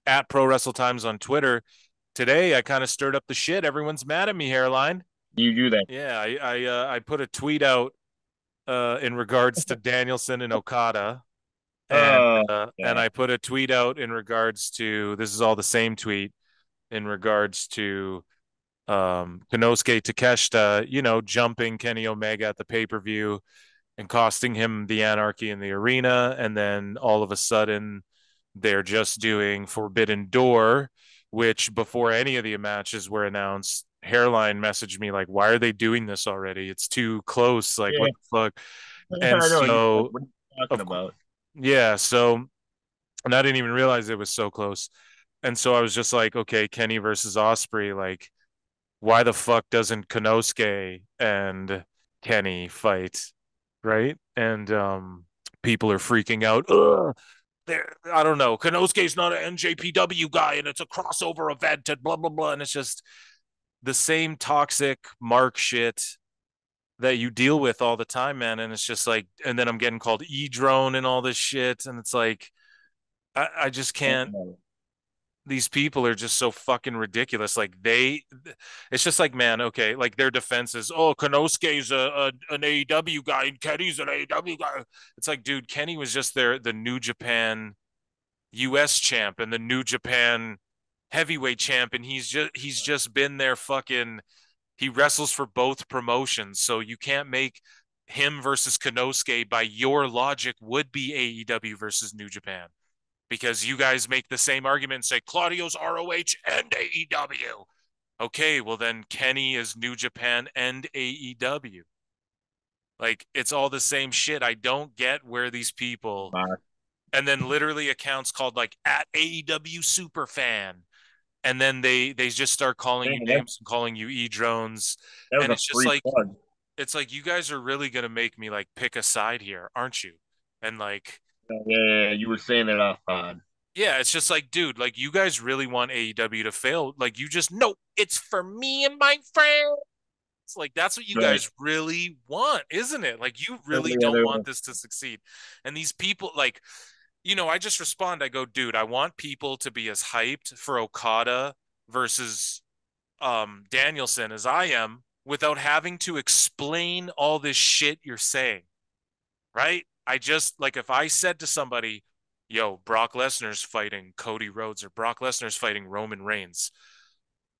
at Pro Wrestle Times on Twitter. Today, I kind of stirred up the shit. Everyone's mad at me, hairline. You do that. Yeah, I put a tweet out in regards to Danielson and Okada, Oh, and God. I put a tweet out in regards to this is all the same tweet in regards to Konosuke Takeshita, jumping Kenny Omega at the pay per view and costing him the anarchy in the arena, and then all of a sudden they're just doing Forbidden Door, which before any of the matches were announced, Hairline messaged me like, "Why are they doing this already? It's too close. Like, Yeah, what the fuck?" And I know. He's like, so, what are you talking of about? yeah, so and I didn't even realize it was so close. And so I was just like, okay, Kenny versus Osprey, like, why the fuck doesn't Konosuke and Kenny fight, right? And people are freaking out. Ugh, I don't know. Konosuke's not an NJPW guy, and it's a crossover event, and blah blah blah. And it's just the same toxic Mark shit that you deal with all the time, man. And it's just like, and then I'm getting called E drone and all this shit, and it's like, I just can't. These people are just so fucking ridiculous. Like it's just like, man, okay, like their defense is, oh, Konosuke's an AEW guy and Kenny's an AEW guy. It's like, dude, Kenny was just the New Japan US champ and the New Japan heavyweight champ, and he's just been there fucking. He wrestles for both promotions, so you can't make him versus Konosuke by your logic would be AEW versus New Japan because you guys make the same argument and say Claudio's ROH and AEW. Okay, well then Kenny is New Japan and AEW. Like it's all the same shit. I don't get where these people and then literally accounts called like at AEW Superfan. And then they just start calling you Man, names and calling you e drones. that was And a it's just free like plug. it's like you guys are really gonna make me like pick a side here, aren't you? And like Yeah, you were saying it off pod. yeah, it's just like, dude, like you guys really want AEW to fail. Like you just no, it's for me and my friends. Like that's what you Right. guys really want, isn't it? Like you really Every don't other want this to succeed. And these people, like, I just respond. I go, dude, I want people to be as hyped for Okada versus Danielson as I am without having to explain all this shit you're saying, right? I just like if I said to somebody, yo, Brock Lesnar's fighting Cody Rhodes or Brock Lesnar's fighting Roman Reigns.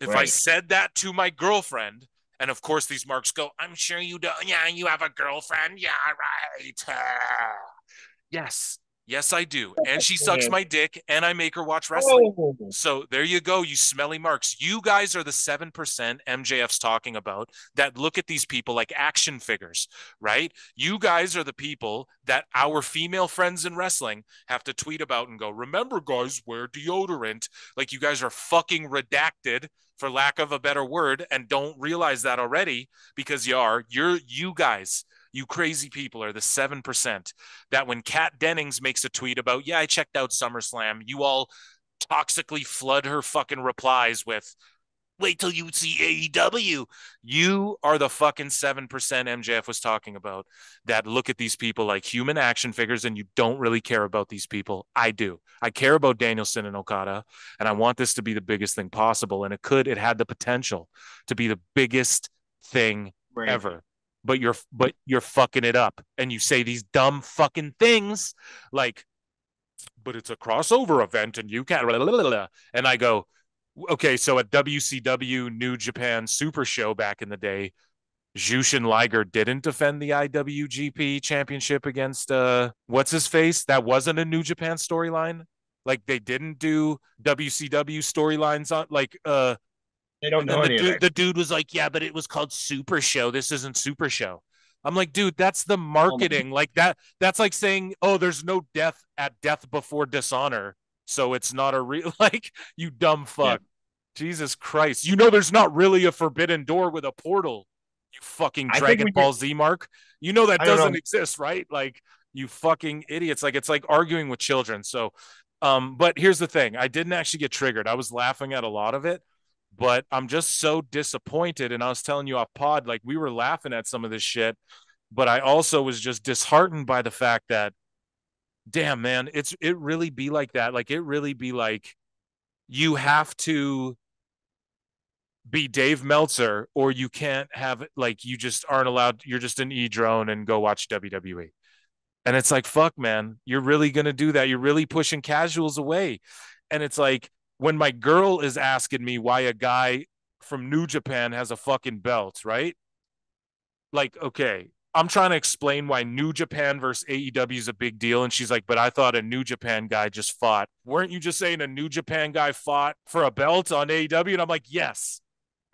If I right. said that to my girlfriend, and of course these marks go, I'm sure you do. Yeah, you have a girlfriend. Yeah, right. Yes. Yes, I do. And she sucks Man. my dick and I make her watch wrestling. Oh, So there you go, you smelly marks. You guys are the 7% MJF's talking about that look at these people like action figures, right? You guys are the people that our female friends in wrestling have to tweet about and go, remember, guys, wear deodorant. Like you guys are fucking redacted for lack of a better word and don't realize that already because you guys, you crazy people are the 7% that when Kat Dennings makes a tweet about, yeah, I checked out SummerSlam, you all toxically flood her fucking replies with, wait till you see AEW. You are the fucking 7% MJF was talking about that look at these people like human action figures and you don't really care about these people. I do. I care about Danielson and Okada and I want this to be the biggest thing possible. And it had the potential to be the biggest thing right. ever. But you're fucking it up and you say these dumb fucking things like, but it's a crossover event and you can't. Blah, blah, blah, blah. And I go, okay, so at WCW New Japan Super Show back in the day, Jushin Liger didn't defend the IWGP Championship against what's his face? That wasn't a New Japan storyline. Like they didn't do WCW storylines on like They don't and then know the any of dude that. the dude was like, "Yeah, but it was called Super Show. This isn't Super Show." I'm like, "Dude, that's the Oh my, marketing. Like that's like saying, "Oh, there's no death at Death Before Dishonor." So it's not a real like you dumb yeah. fuck. Jesus Christ. You know there's not really a forbidden door with a portal. You fucking I think Dragon we did. Ball Z mark. You know that I don't doesn't know. exist, right? Like you fucking idiots. Like it's like arguing with children. So but here's the thing. I didn't actually get triggered. I was laughing at a lot of it, but I'm just so disappointed. And I was telling you off pod, like we were laughing at some of this shit, but I also was just disheartened by the fact that, damn man, it really be like that. Like it really be like you have to be Dave Meltzer, or you can't have like you just aren't allowed. You're just an e drone and go watch WWE. And it's like, fuck, man, you're really gonna do that? You're really pushing casuals away. And it's like when my girl is asking me why a guy from New Japan has a fucking belt, right? Like, okay, I'm trying to explain why New Japan versus AEW is a big deal. And she's like, but I thought a New Japan guy just fought. Weren't you just saying a New Japan guy fought for a belt on AEW? And I'm like, yes.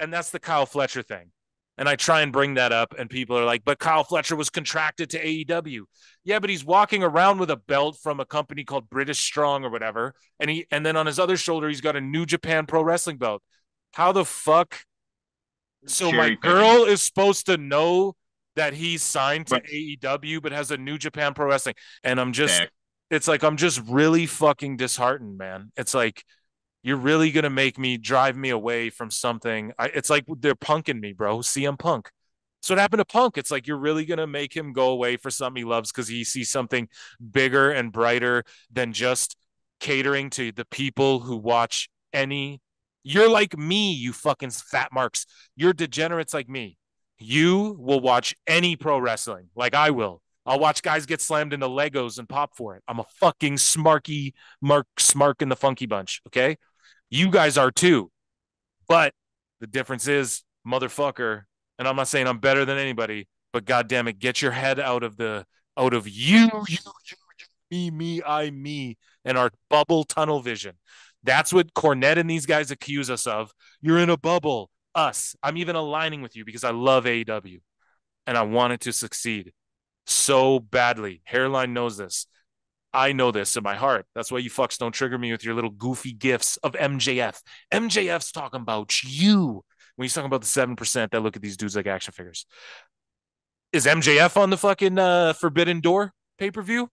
And that's the Kyle Fletcher thing. And I try and bring that up, and people are like, but Kyle Fletcher was contracted to AEW. Yeah, but he's walking around with a belt from a company called British Strong or whatever. And then on his other shoulder, he's got a New Japan Pro Wrestling belt. How the fuck? So my Cherry picking. girl is supposed to know that he's signed to But AEW, but has a New Japan Pro Wrestling. And Zach, it's like, I'm just really fucking disheartened, man. It's like, you're really gonna make me drive me away from something. It's like they're punking me, bro. CM Punk. So what happened to Punk? It's like you're really gonna make him go away for something he loves because he sees something bigger and brighter than just catering to the people who watch any. You're like me, you fucking fat marks. You're degenerates like me. You will watch any pro wrestling, like I will. I'll watch guys get slammed into Legos and pop for it. I'm a fucking smarky Mark Smark in the Funky Bunch. Okay, you guys are too. But the difference is, motherfucker, and I'm not saying I'm better than anybody, but goddamn it, get your head out of me, and our bubble tunnel vision. That's what Cornette and these guys accuse us of. You're in a bubble. Us. I'm even aligning with you because I love AEW and I want it to succeed so badly. Hairline knows this. I know this in my heart. That's why you fucks don't trigger me with your little goofy gifts of MJF. MJF's talking about you when he's talking about the 7% that look at these dudes like action figures. Is MJF on the fucking Forbidden Door pay per view?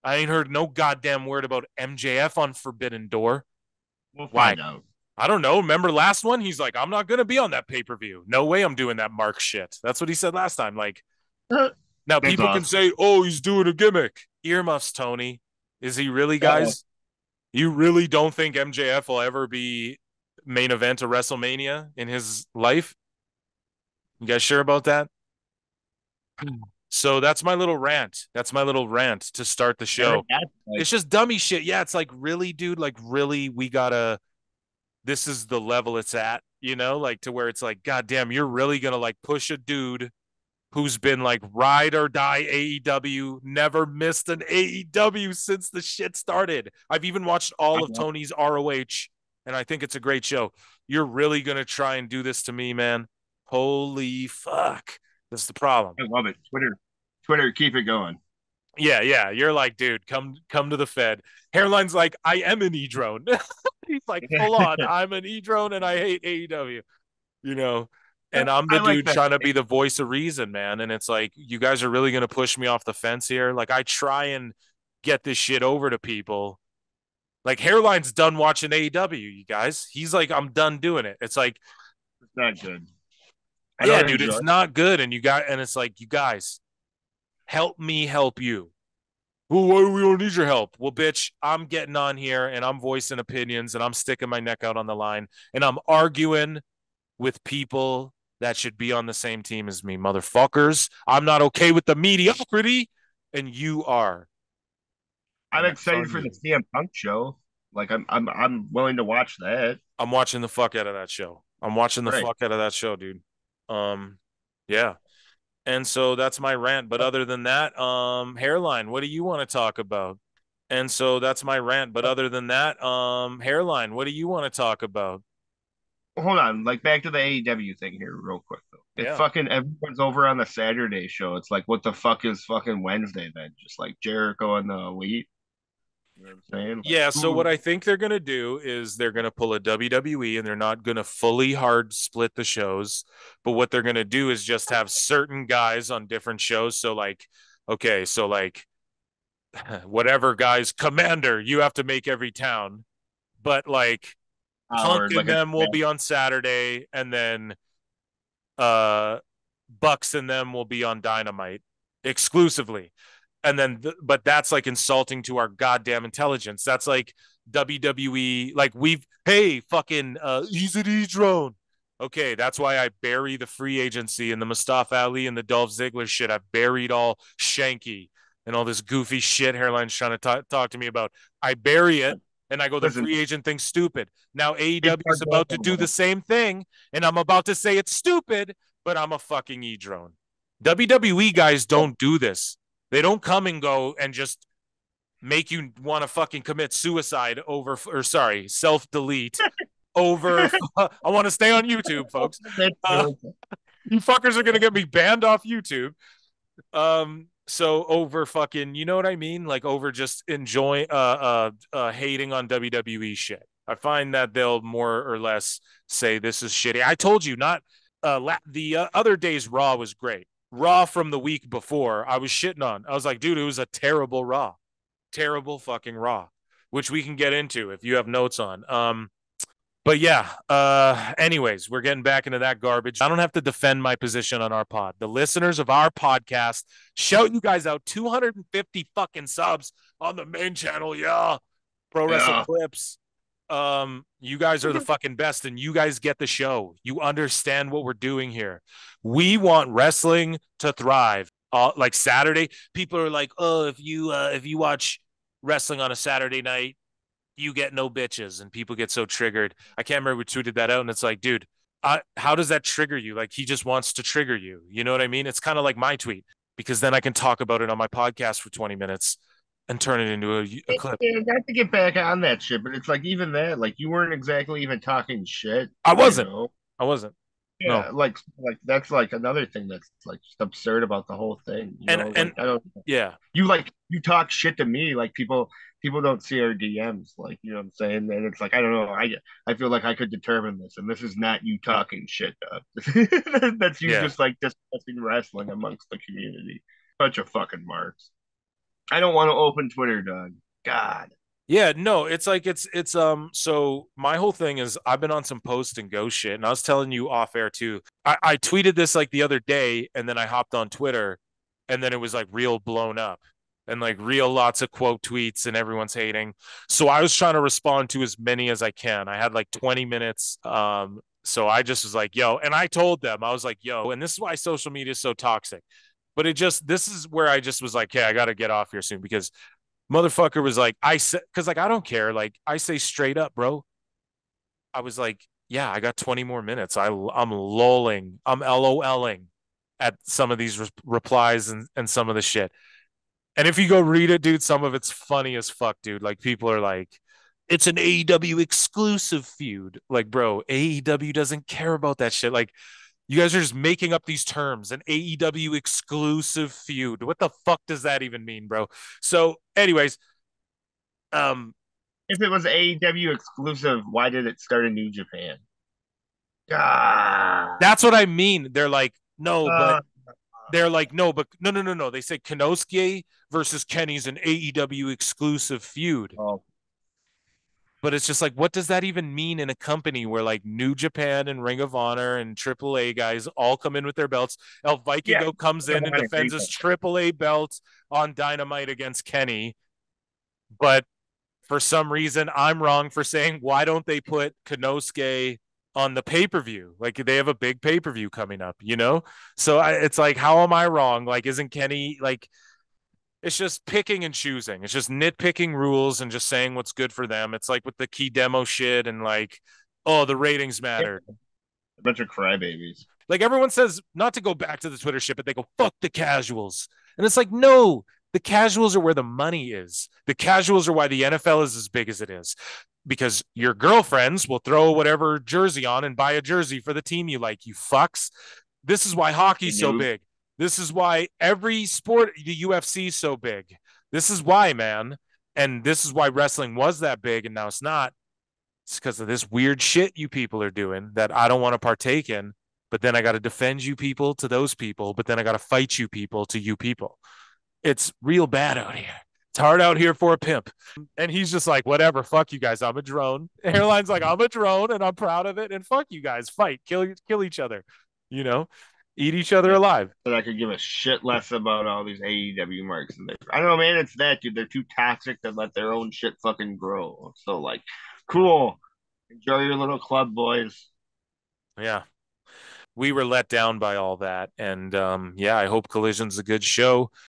I ain't heard no goddamn word about MJF on Forbidden Door. we'll Why? find out. I don't know. Remember last one? He's like, I'm not going to be on that pay per view. No way I'm doing that Mark shit. That's what he said last time. Like, now That's people can awesome. say, oh, he's doing a gimmick. Earmuffs, Tony. Is he really, Uh-oh. guys? You really don't think MJF will ever be main event of WrestleMania in his life? You guys sure about that? So that's my little rant. That's my little rant to start the show. That's like It's just dummy shit. Yeah, it's like, really, dude, like, really, we gotta, this is the level it's at, like to where it's like, God damn, you're really gonna like push a dude who's been like ride or die AEW, never missed an AEW since the shit started. I've even watched all of Tony's ROH, and I think it's a great show. You're really going to try and do this to me, man? Holy fuck. That's the problem. I love it. Twitter, keep it going. Yeah, yeah. You're like, dude, come to the Fed. Hairline's like, I am an e-drone. He's like, full on, I'm an e-drone and I hate AEW. you know. And I'm the I like dude that. trying to be the voice of reason, man. And it's like, you guys are really going to push me off the fence here. Like, I try and get this shit over to people. Like, Hairline's done watching AEW, you guys. He's like, I'm done doing it. It's like, It's not good. I yeah, don't dude, enjoy it's it. not good. And it's like, you guys, help me help you. Well, why we don't need your help? Well, bitch, I'm getting on here and I'm voicing opinions and I'm sticking my neck out on the line and I'm arguing with people that should be on the same team as me, motherfuckers. I'm not okay with the mediocrity, and you are, I'm and that's excited on for the you. CM Punk show. Like I'm willing to watch that. I'm watching the fuck out of that show. I'm watching the Right. fuck out of that show, dude. Um, yeah. And so that's my rant. But other than that, hairline, what do you want to talk about? And so that's my rant. But other than that, hairline, what do you want to talk about? Hold on, like back to the AEW thing here, real quick though. If Yeah. fucking everyone's over on the Saturday show, it's like, what the fuck is fucking Wednesday then? Just like Jericho and the Elite. You know what I'm saying? Like, Yeah, so what who? I think they're going to do is they're going to pull a WWE and they're not going to fully hard split the shows, but what they're going to do is just have certain guys on different shows. So like, okay, so like whatever guys, Commander, you have to make every town, but like Punk Howard, and like a them will be on Saturday and then uh Bucks and them will be on Dynamite exclusively. And then but that's like insulting to our goddamn intelligence. That's like WWE, like hey, fucking, he's an E-drone. Okay, that's why I bury the free agency and the Mustafa Ali and the Dolph Ziggler shit. I've buried all Shanky and all this goofy shit Hairline's trying to talk to me about. I bury it and I go, the Listen, free agent thing's stupid. Now big AEW is part about to of do the same thing, and I'm about to say it's stupid, but I'm a fucking E-drone. WWE guys don't do this. They don't come and go and just make you want to fucking commit suicide over, or sorry, self delete over. I want to stay on YouTube, folks. Uh, you fuckers are gonna get me banned off YouTube. So over fucking, you know what I mean? Like over just enjoying, hating on WWE shit. I find that they'll more or less say this is shitty. I told you not. The other day's Raw was great. Raw from the week before, I was shitting on. I was like, dude, it was a terrible Raw, terrible fucking Raw, which we can get into if you have notes on. But yeah, anyways, we're getting back into that garbage. I don't have to defend my position on our pod. The listeners of our podcast, shout you guys out, 250 fucking subs on the main channel. Yeah. Pro Wrestle Yeah. Clips. You guys are the fucking best, and you guys get the show. You understand what we're doing here. We want wrestling to thrive. Like Saturday, people are like, oh, if you watch wrestling on a Saturday night, you get no bitches, and people get so triggered. I can't remember who tweeted that out, and it's like, dude, how does that trigger you? Like, he just wants to trigger you. You know what I mean? It's kind of like my tweet, because then I can talk about it on my podcast for 20 minutes and turn it into a clip. Not to get back on that shit, but it's like even that, like you weren't exactly even talking shit, I you wasn't. know? I wasn't. No. Yeah, like that's like another thing that's like just absurd about the whole thing, you know? And Like I don't yeah. you like you talk shit to me, like people don't see our DMs, like you know what I'm saying? And it's like I don't know, I feel like I could determine this, and this is not you talking shit. That's you Yeah. just like discussing wrestling amongst the community. Bunch of fucking marks. I don't want to open Twitter, Doug. God. Yeah, no, it's like so my whole thing is I've been on some post and go shit, and I was telling you off air too. I tweeted this like the other day, and then I hopped on Twitter, and then it was like real blown up, and like real lots of quote tweets, and everyone's hating. So I was trying to respond to as many as I can. I had like 20 minutes. So I just was like, yo, and I told them, I was like, yo, and this is why social media is so toxic. But this is where I just was like, hey, I got to get off here soon, because motherfucker was like, I said, because like I don't care, like I say straight up, bro. I was like, yeah, I got 20 more minutes. I'm lolling, I'm LOLing at some of these replies and some of the shit. And if you go read it, dude, some of it's funny as fuck, dude. Like people are like, it's an AEW exclusive feud. Like, bro, AEW doesn't care about that shit. Like, you guys are just making up these terms. An AEW exclusive feud. What the fuck does that even mean, bro? So, anyways, um, If it was AEW exclusive, why did it start in New Japan? God. that's what I mean. They're like, no, but Uh, they're like, no, but no, no, no, no. They say Kenosuke versus Kenny's an AEW exclusive feud. oh, But it's just like, what does that even mean in a company where like New Japan and Ring of Honor and AAA guys all come in with their belts? El yeah. Vikingo comes in and defends his AAA belt on Dynamite against Kenny. But for some reason, I'm wrong for saying, why don't they put Kenosuke on the pay-per-view? Like they have a big pay-per-view coming up, you know? So it's like, how am I wrong? Like, isn't Kenny like, it's just picking and choosing. It's just nitpicking rules and just saying what's good for them. It's like with the key demo shit and like, oh, the ratings matter. A bunch of crybabies. Like everyone says, not to go back to the Twitter shit, but they go, fuck the casuals. And it's like, no, the casuals are where the money is. The casuals are why the NFL is as big as it is. Because your girlfriends will throw whatever jersey on and buy a jersey for the team you like, you fucks. This is why hockey's so big. This is why every sport, the UFC is so big. This is why, man. And this is why wrestling was that big and now it's not. It's because of this weird shit you people are doing that I don't want to partake in. But then I got to defend you people to those people. But then I got to fight you people to you people. It's real bad out here. It's hard out here for a pimp. And he's just like, whatever, fuck you guys. I'm a drone. Airline's like, I'm a drone and I'm proud of it. And fuck you guys. Fight, kill each other, you know? Eat each other that, alive. that I could give a shit less about all these AEW marks. And I don't know, man. It's that, dude. They're too toxic to let their own shit fucking grow. So, like, cool. Enjoy your little club, boys. Yeah. We were let down by all that. And yeah, I hope Collision's a good show.